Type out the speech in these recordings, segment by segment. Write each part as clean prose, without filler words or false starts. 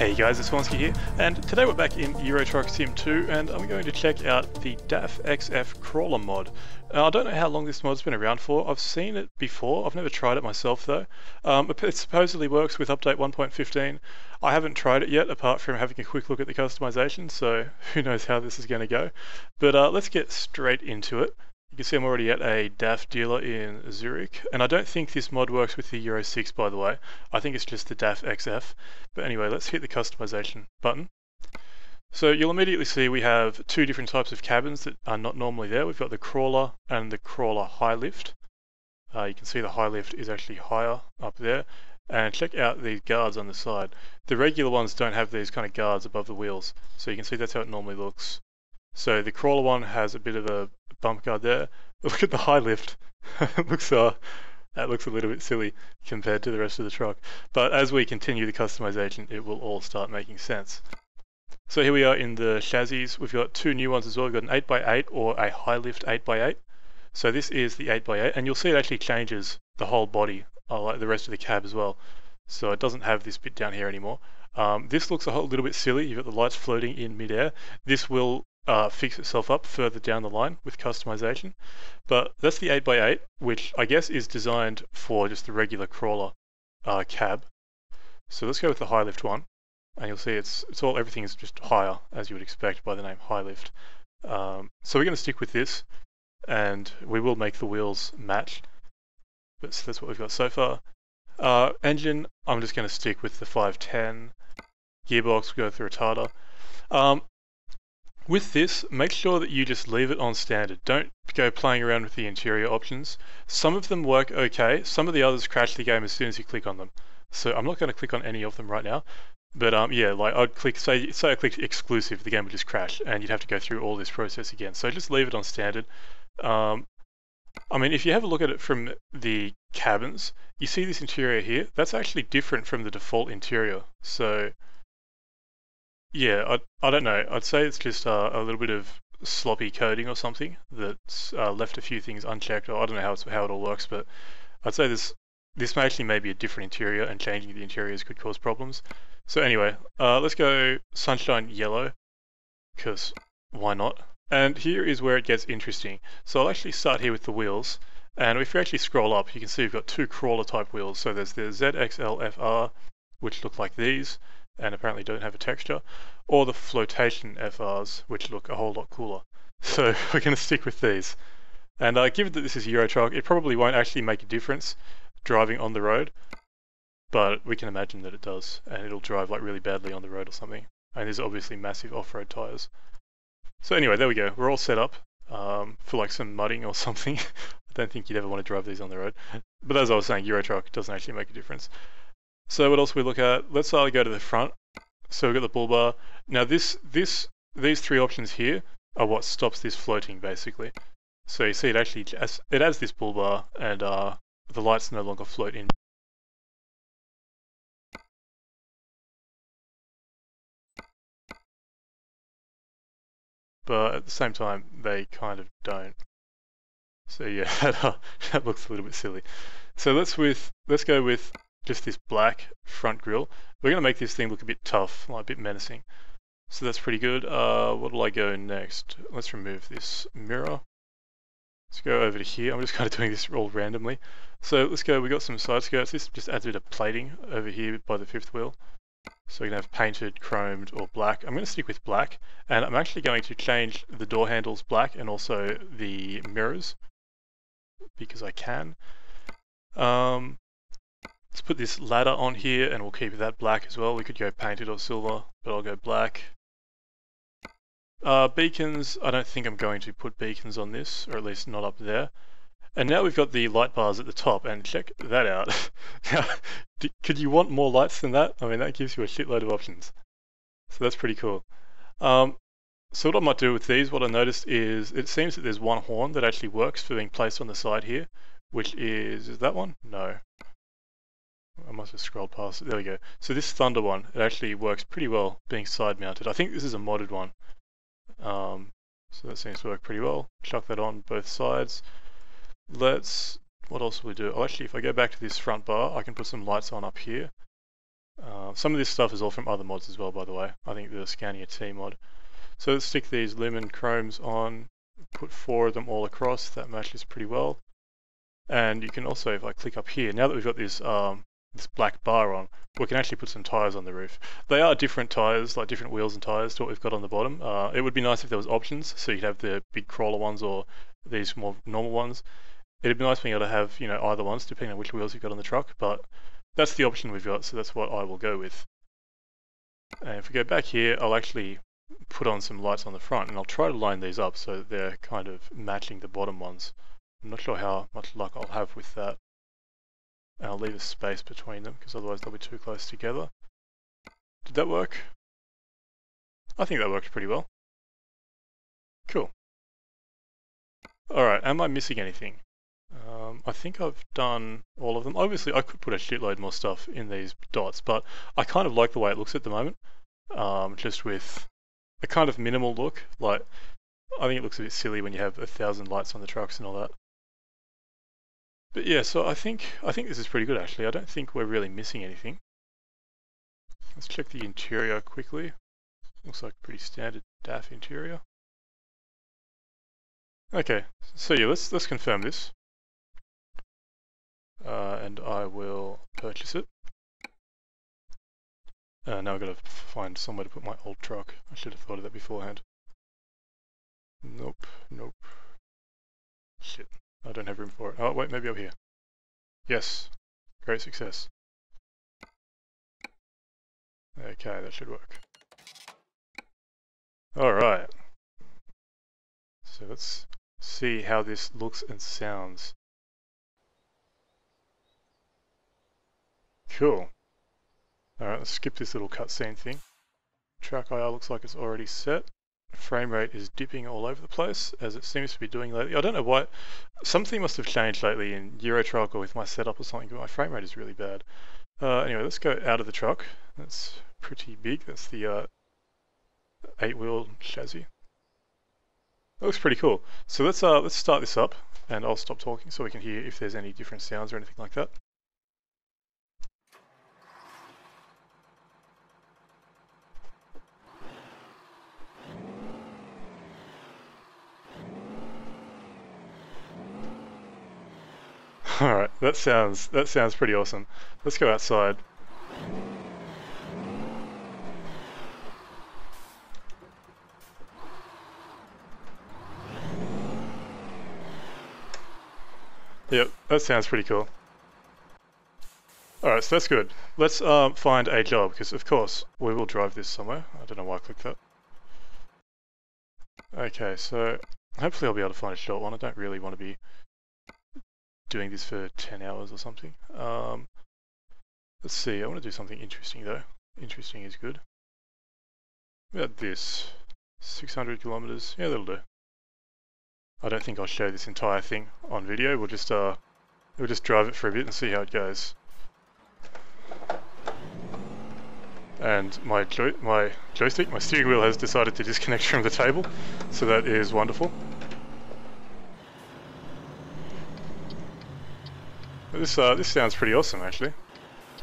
Hey guys, it's Vornskyr here, and today we're back in Euro Truck Sim 2, and I'm going to check out the DAF XF Crawler mod. I don't know how long this mod's been around for. I've seen it before. I've never tried it myself though. It supposedly works with update 1.15. I haven't tried it yet, apart from having a quick look at the customization, so who knows how this is going to go. But let's get straight into it. You can see I'm already at a DAF dealer in Zurich, and I don't think this mod works with the Euro 6, by the way. I think it's just the DAF XF. But anyway, let's hit the customization button. So you'll immediately see we have two different types of cabins that are not normally there. We've got the crawler and the crawler high lift. You can see the high lift is actually higher up there. And check out these guards on the side. The regular ones don't have these kind of guards above the wheels, so you can see that's how it normally looks. So the crawler one has a bit of a bump guard there. Look at the high lift. That looks a little bit silly compared to the rest of the truck. But as we continue the customization, it will all start making sense. So here we are in the chassis. We've got two new ones as well. We've got an 8x8 or a high lift 8x8. So this is the 8x8, and you'll see it actually changes the whole body, like the rest of the cab as well. So it doesn't have this bit down here anymore. This looks a little bit silly. You've got the lights floating in midair. This will fix itself up further down the line with customization. But that's the 8x8, which I guess is designed for just the regular crawler cab. So let's go with the high lift one, and you'll see everything is just higher, as you would expect by the name high lift. So we're going to stick with this, and we will make the wheels match. But that's what we've got so far. Engine, I'm just going to stick with the 510. Gearbox, we'll go through retarder. With this, make sure that you just leave it on standard. Don't go playing around with the interior options. Some of them work okay, some of the others crash the game as soon as you click on them. So I'm not going to click on any of them right now. But yeah, like I'd click, say I clicked exclusive, the game would just crash and you'd have to go through all this process again. So just leave it on standard. I mean, if you have a look at it from the cabins, you see this interior here, that's actually different from the default interior. So yeah, I don't know. I'd say it's just a little bit of sloppy coding or something that's left a few things unchecked. Or I don't know how it all works, but I'd say this may be a different interior, and changing the interiors could cause problems. So anyway, let's go sunshine yellow, because why not? And here is where it gets interesting. So I'll actually start here with the wheels, and if you actually scroll up, you can see we've got two crawler type wheels. So there's the ZXL FR, which look like these, and apparently don't have a texture, or the flotation FRs, which look a whole lot cooler. So we're going to stick with these. And given that this is Euro Truck, it probably won't actually make a difference driving on the road, but we can imagine that it does, and it'll drive like really badly on the road or something. And there's obviously massive off-road tires. So anyway, there we go. We're all set up for like some mudding or something. I don't think you'd ever want to drive these on the road. But as I was saying, Euro Truck doesn't actually make a difference. So what else we look at? Let's go to the front. So we've got the bull bar. Now these three options here are what stops this floating basically. So you see it actually it has this bull bar, and the lights no longer float in. But at the same time, they kind of don't. So yeah, that looks a little bit silly. So let's go with just this black front grille. We're going to make this thing look a bit tough, like a bit menacing. So that's pretty good. What will I go next? Let's remove this mirror. Let's go over to here. I'm just kind of doing this all randomly. So let's go, we got some side skirts. This just adds a bit of plating over here by the fifth wheel. So we can have painted, chromed, or black. I'm going to stick with black, and I'm actually going to change the door handles black and also the mirrors, because I can. Let's put this ladder on here, and we'll keep that black as well. We could go painted or silver, but I'll go black. Beacons, I don't think I'm going to put beacons on this, or at least not up there. And now we've got the light bars at the top, and check that out. Now, could you want more lights than that? I mean, that gives you a shitload of options. So that's pretty cool. So what I might do with these, what I noticed is, it seems that there's one horn that actually works for being placed on the side here, which is that one? No. I must have scrolled past it. There we go. So this thunder one, it actually works pretty well being side mounted. I think this is a modded one. So that seems to work pretty well. Chuck that on both sides. What else will we do? Oh, actually, if I go back to this front bar, I can put some lights on up here. Some of this stuff is all from other mods as well, by the way. I think the Scania T mod. So let's stick these lumen chromes on, put 4 of them all across. That matches pretty well. And you can also, if I click up here, now that we've got this this black bar on, we can actually put some tyres on the roof. They are different tyres, like different wheels and tyres to what we've got on the bottom. It would be nice if there was options, so you'd have the big crawler ones or these more normal ones. It'd be nice being able to have, you know, either ones depending on which wheels you've got on the truck, but that's the option we've got, so that's what I will go with. And if we go back here, I'll actually put on some lights on the front, and I'll try to line these up so that they're kind of matching the bottom ones. I'm not sure how much luck I'll have with that. And I'll leave a space between them because otherwise they'll be too close together. Did that work? I think that worked pretty well. Cool. Alright, am I missing anything? I think I've done all of them. Obviously I could put a shitload more stuff in these dots, but I kind of like the way it looks at the moment. Just with a kind of minimal look. Like, I think it looks a bit silly when you have 1,000 lights on the trucks and all that. But yeah, so I think this is pretty good actually. I don't think we're really missing anything. Let's check the interior quickly. Looks like a pretty standard DAF interior. Okay, so yeah, let's confirm this. And I will purchase it. Now I've got to find somewhere to put my old truck. I should have thought of that beforehand. Nope, nope. Shit. I don't have room for it. Oh, wait, maybe over here. Yes. Great success. Okay, that should work. Alright. So let's see how this looks and sounds. Cool. Alright, let's skip this little cutscene thing. TrackIR looks like it's already set. Frame rate is dipping all over the place, as it seems to be doing lately. I don't know why. Something must have changed lately in Euro Truck or with my setup or something, but my frame rate is really bad. Anyway, let's go out of the truck. That's pretty big. That's the 8-wheel chassis. That looks pretty cool. So let's start this up, and I'll stop talking so we can hear if there's any different sounds or anything like that. Alright, that sounds pretty awesome. Let's go outside. Yep, that sounds pretty cool. Alright, so that's good. Let's find a job, because of course we will drive this somewhere. I don't know why I clicked that. Okay, so hopefully I'll be able to find a short one. I don't really want to be doing this for 10 hours or something. Let's see, I want to do something interesting though. Interesting is good. What about this? 600 kilometers. Yeah, that'll do. I don't think I'll show this entire thing on video. We'll just drive it for a bit and see how it goes. And my joystick, my steering wheel has decided to disconnect from the table, so that is wonderful. This sounds pretty awesome actually.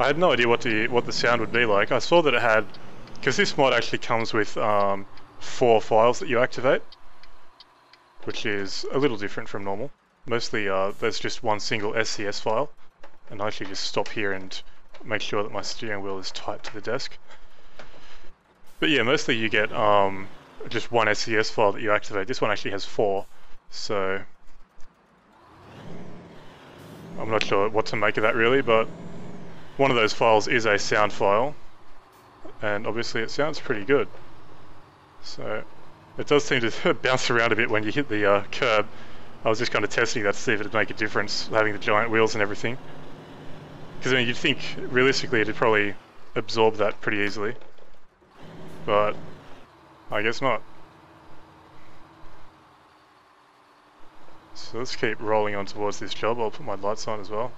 I had no idea what the sound would be like. I saw that it had, because this mod actually comes with 4 files that you activate, which is a little different from normal. Mostly there's just one single SCS file, and I actually just stop here and make sure that my steering wheel is tight to the desk. But yeah, mostly you get just one SCS file that you activate. This one actually has 4, so I'm not sure what to make of that really, but one of those files is a sound file, and obviously it sounds pretty good. So it does seem to bounce around a bit when you hit the curb. I was just kind of testing that to see if it'd make a difference, having the giant wheels and everything. Because I mean, you'd think realistically it'd probably absorb that pretty easily, but I guess not. So let's keep rolling on towards this job. I'll put my lights on as well.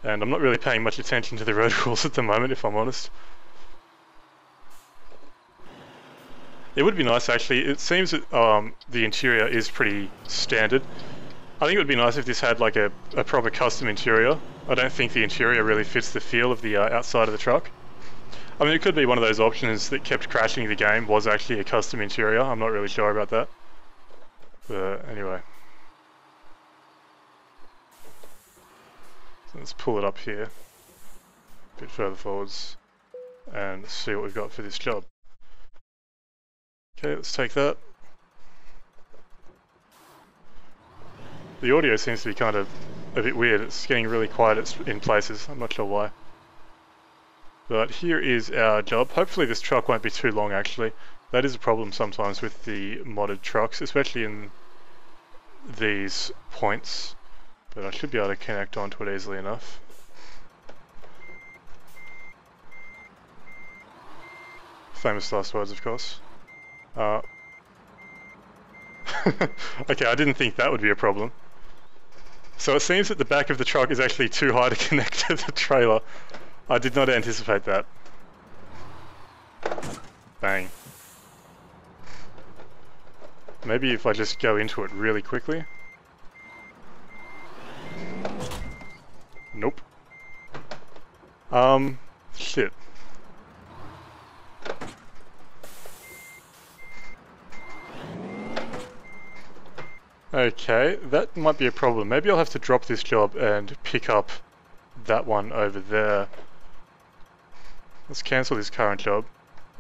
And I'm not really paying much attention to the road rules at the moment, if I'm honest. It would be nice actually. It seems that the interior is pretty standard. I think it would be nice if this had like a proper custom interior. I don't think the interior really fits the feel of the outside of the truck. I mean, it could be one of those options that kept crashing the game was actually a custom interior. I'm not really sure about that. But anyway. So let's pull it up here. A bit further forwards. And see what we've got for this job. Okay, let's take that. The audio seems to be kind of a bit weird. It's getting really quiet in places. I'm not sure why. But here is our job. Hopefully this truck won't be too long actually. That is a problem sometimes with the modded trucks, especially in these points. But I should be able to connect onto it easily enough. Famous last words, of course. Okay, I didn't think that would be a problem. So it seems that the back of the truck is actually too high to connect to the trailer. I did not anticipate that. Bang. Maybe if I just go into it really quickly. Nope. Shit. Okay, that might be a problem. Maybe I'll have to drop this job and pick up that one over there. Let's cancel this current job.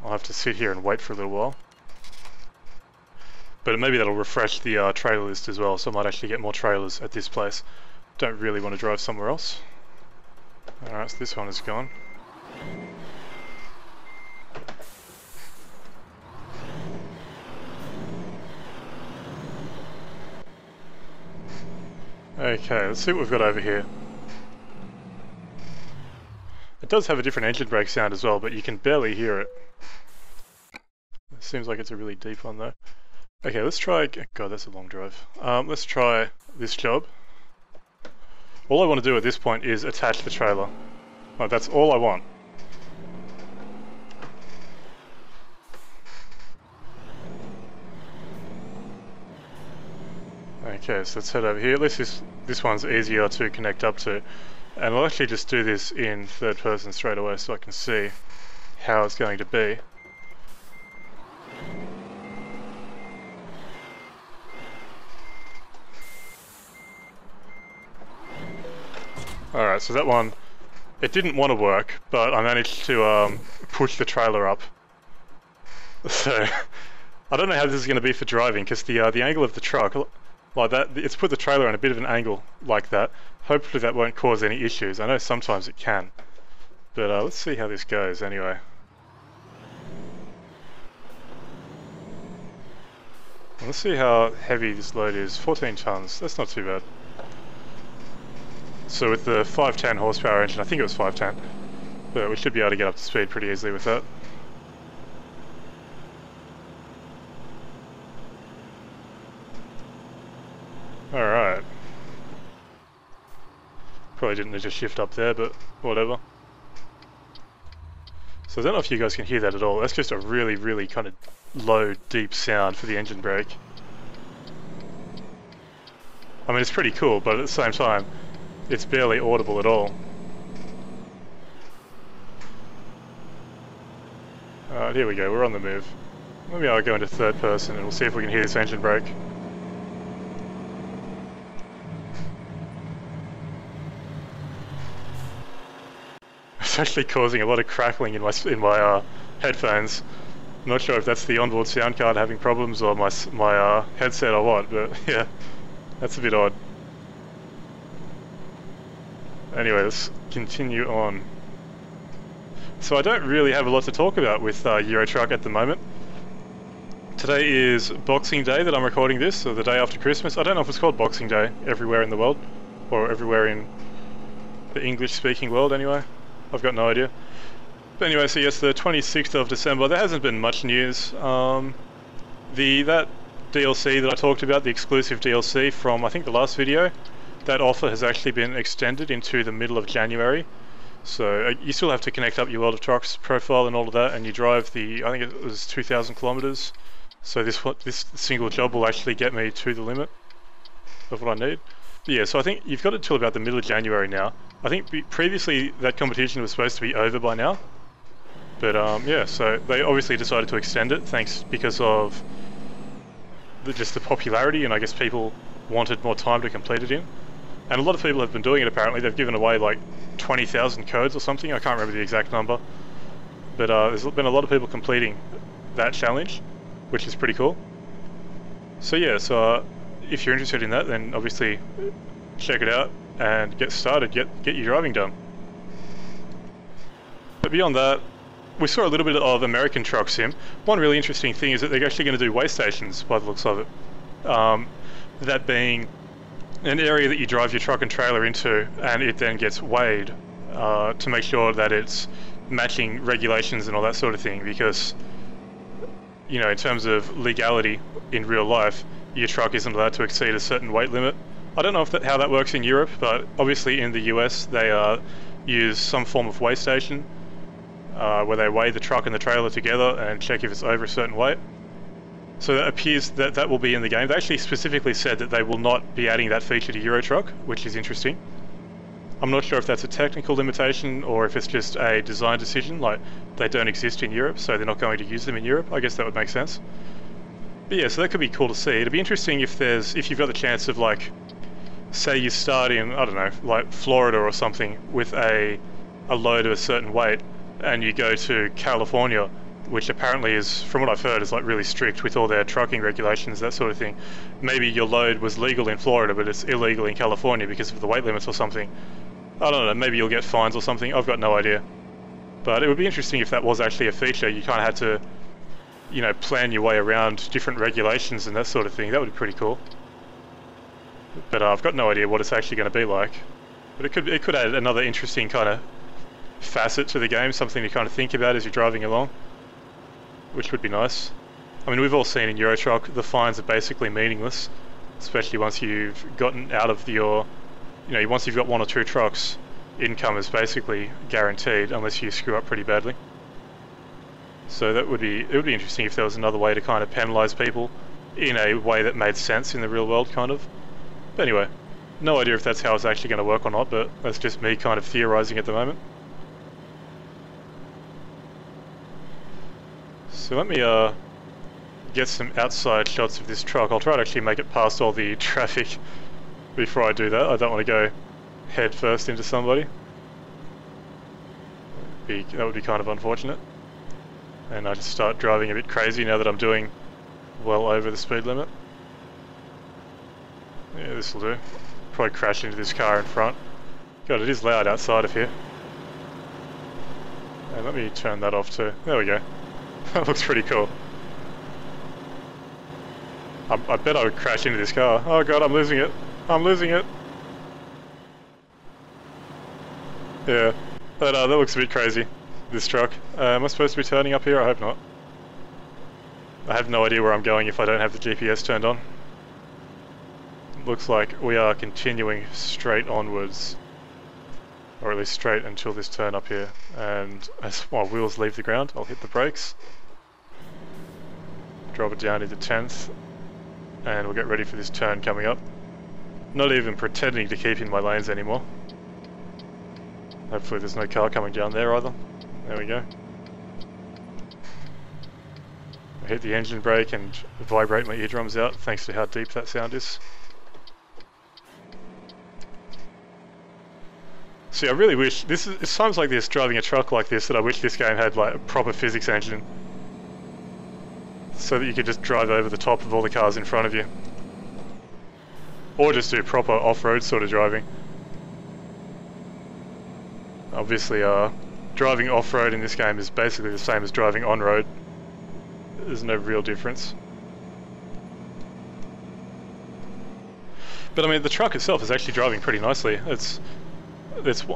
I'll have to sit here and wait for a little while. But maybe that'll refresh the trailer list as well, so I might actually get more trailers at this place. Don't really want to drive somewhere else. Alright, so this one is gone. Okay, let's see what we've got over here. It does have a different engine brake sound as well, but you can barely hear it. It seems like it's a really deep one though. Okay, let's try... God, that's a long drive. Let's try this job. All I want to do at this point is attach the trailer. Oh, that's all I want. Okay, so let's head over here. At least this one's easier to connect up to. And I'll actually just do this in third person straight away so I can see how it's going to be. Alright, so that one, it didn't want to work, but I managed to push the trailer up. So, I don't know how this is going to be for driving, because the angle of the truck, like that, it's put the trailer on a bit of an angle like that. Hopefully that won't cause any issues. I know sometimes it can. But let's see how this goes anyway. Let's see how heavy this load is. 14 tons, that's not too bad. So with the 510 horsepower engine, I think it was 510, but we should be able to get up to speed pretty easily with that. Alright. Probably didn't need to shift up there, but whatever. So I don't know if you guys can hear that at all. That's just a really, really kind of low, deep sound for the engine brake. I mean, it's pretty cool, but at the same time, it's barely audible at all. Alright, here we go, we're on the move. Maybe I'll go into third person and we'll see if we can hear this engine brake. It's actually causing a lot of crackling in my headphones. I'm not sure if that's the onboard sound card having problems or my headset or what, but yeah, that's a bit odd. Anyway, let's continue on. So I don't really have a lot to talk about with Eurotruck at the moment. Today is Boxing Day that I'm recording this, so the day after Christmas. I don't know if it's called Boxing Day everywhere in the world, or everywhere in the English-speaking world anyway. I've got no idea. But anyway, so yes, the 26th of December, there hasn't been much news. That DLC that I talked about, the exclusive DLC from I think the last video, that offer has actually been extended into the middle of January. So you still have to connect up your World of Trucks profile and all of that, and you drive the, I think it was 2,000 kilometers. So this single job will actually get me to the limit of what I need. But yeah, so I think you've got it till about the middle of January now. I think previously that competition was supposed to be over by now. But yeah, so they obviously decided to extend it because of just the popularity, and I guess people wanted more time to complete it in. And a lot of people have been doing it apparently. They've given away like 20,000 codes or something. I can't remember the exact number. But there's been a lot of people completing that challenge, which is pretty cool. So yeah, so if you're interested in that, then obviously check it out and get started, get your driving done. But beyond that, we saw a little bit of American truck sim. One really interesting thing is that they're actually going to do weigh stations by the looks of it. That being an area that you drive your truck and trailer into, and it then gets weighed to make sure that it's matching regulations and all that sort of thing, because you know, in terms of legality in real life, your truck isn't allowed to exceed a certain weight limit. I don't know if how that works in Europe, but obviously in the US they use some form of weigh station where they weigh the truck and the trailer together and check if it's over a certain weight. So it appears that that will be in the game. They actually specifically said that they will not be adding that feature to Euro Truck, which is interesting. I'm not sure if that's a technical limitation or if it's just a design decision, like they don't exist in Europe, so they're not going to use them in Europe. I guess that would make sense. But yeah, so that could be cool to see. It'd be interesting if you've got the chance of, like, say you start in, I don't know, like Florida or something with a load of a certain weight, and you go to California, which apparently is, from what I've heard, is like really strict with all their trucking regulations, that sort of thing. Maybe your load was legal in Florida, but it's illegal in California because of the weight limits or something. I don't know, maybe you'll get fines or something, I've got no idea. But it would be interesting if that was actually a feature. You kind of had to, you know, plan your way around different regulations and that sort of thing. That would be pretty cool. But I've got no idea what it's actually going to be like. But it could add another interesting kind of facet to the game, something to kind of think about as you're driving along, which would be nice. I mean, we've all seen in Euro Truck the fines are basically meaningless, especially once you've gotten out of your, you know, once you've got one or two trucks, income is basically guaranteed unless you screw up pretty badly. So it would be interesting if there was another way to kind of penalise people in a way that made sense in the real world, kind of. But anyway, no idea if that's how it's actually going to work or not, but that's just me kind of theorising at the moment. So let me get some outside shots of this truck. I'll try to actually make it past all the traffic before I do that. I don't want to go head first into somebody. That would be kind of unfortunate. And I just start driving a bit crazy now that I'm doing well over the speed limit. Yeah, this will do. Probably crash into this car in front. God, it is loud outside of here. And let me turn that off too. There we go. That looks pretty cool. I bet I would crash into this car. Oh god, I'm losing it. I'm losing it. Yeah, that looks a bit crazy, this truck. Am I supposed to be turning up here? I hope not. I have no idea where I'm going if I don't have the GPS turned on. Looks like we are continuing straight onwards. Or at least straight until this turn up here. And as my wheels leave the ground, I'll hit the brakes. Drop it down into 10th. And we'll get ready for this turn coming up. Not even pretending to keep in my lanes anymore. Hopefully there's no car coming down there either. There we go. I hit the engine brake and vibrate my eardrums out thanks to how deep that sound is. See, I really wish, it's times like this, driving a truck like this, that I wish this game had like a proper physics engine. So that you could just drive over the top of all the cars in front of you. Or just do proper off-road sort of driving. Obviously, driving off-road in this game is basically the same as driving on-road. There's no real difference. But I mean, the truck itself is actually driving pretty nicely. It's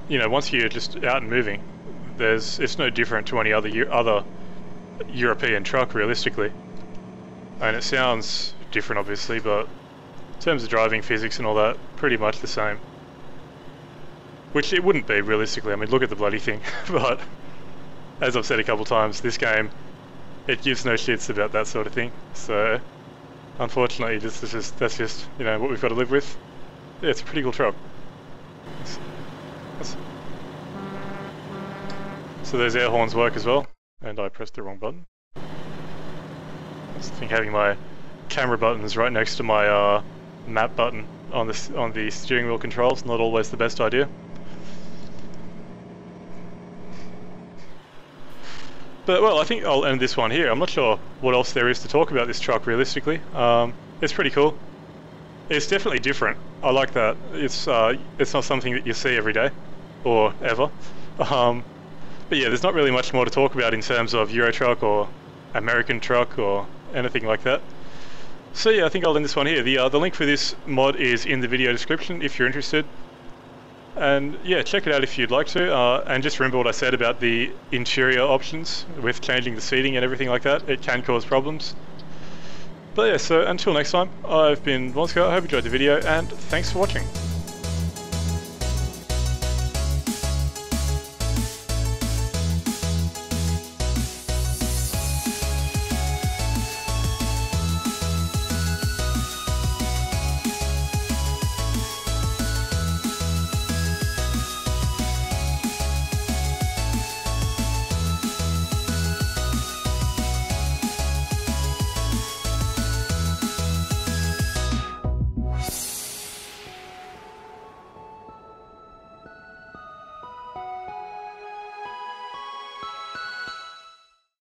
you know, once you're just out and moving, it's no different to any other European truck realistically. And it sounds different obviously, but in terms of driving physics and all that, pretty much the same. Which it wouldn't be realistically. I mean, look at the bloody thing. But as I've said a couple times, this game, it gives no shits about that sort of thing. So Unfortunately, that's just you know what we've got to live with. Yeah, it's a pretty cool truck. So those air horns work as well, and I pressed the wrong button. I think having my camera buttons right next to my map button on the steering wheel controls not always the best idea. But well, I think I'll end this one here. I'm not sure what else there is to talk about this truck realistically. It's pretty cool. It's definitely different. I like that. It's not something that you see every day or ever. But yeah, there's not really much more to talk about in terms of Euro truck or American truck or anything like that. So yeah, I think I'll end this one here. The link for this mod is in the video description if you're interested. And yeah, check it out if you'd like to. And just remember what I said about the interior options with changing the seating and everything like that. It can cause problems. But yeah, so until next time, I've been Vornskyr. I hope you enjoyed the video and thanks for watching.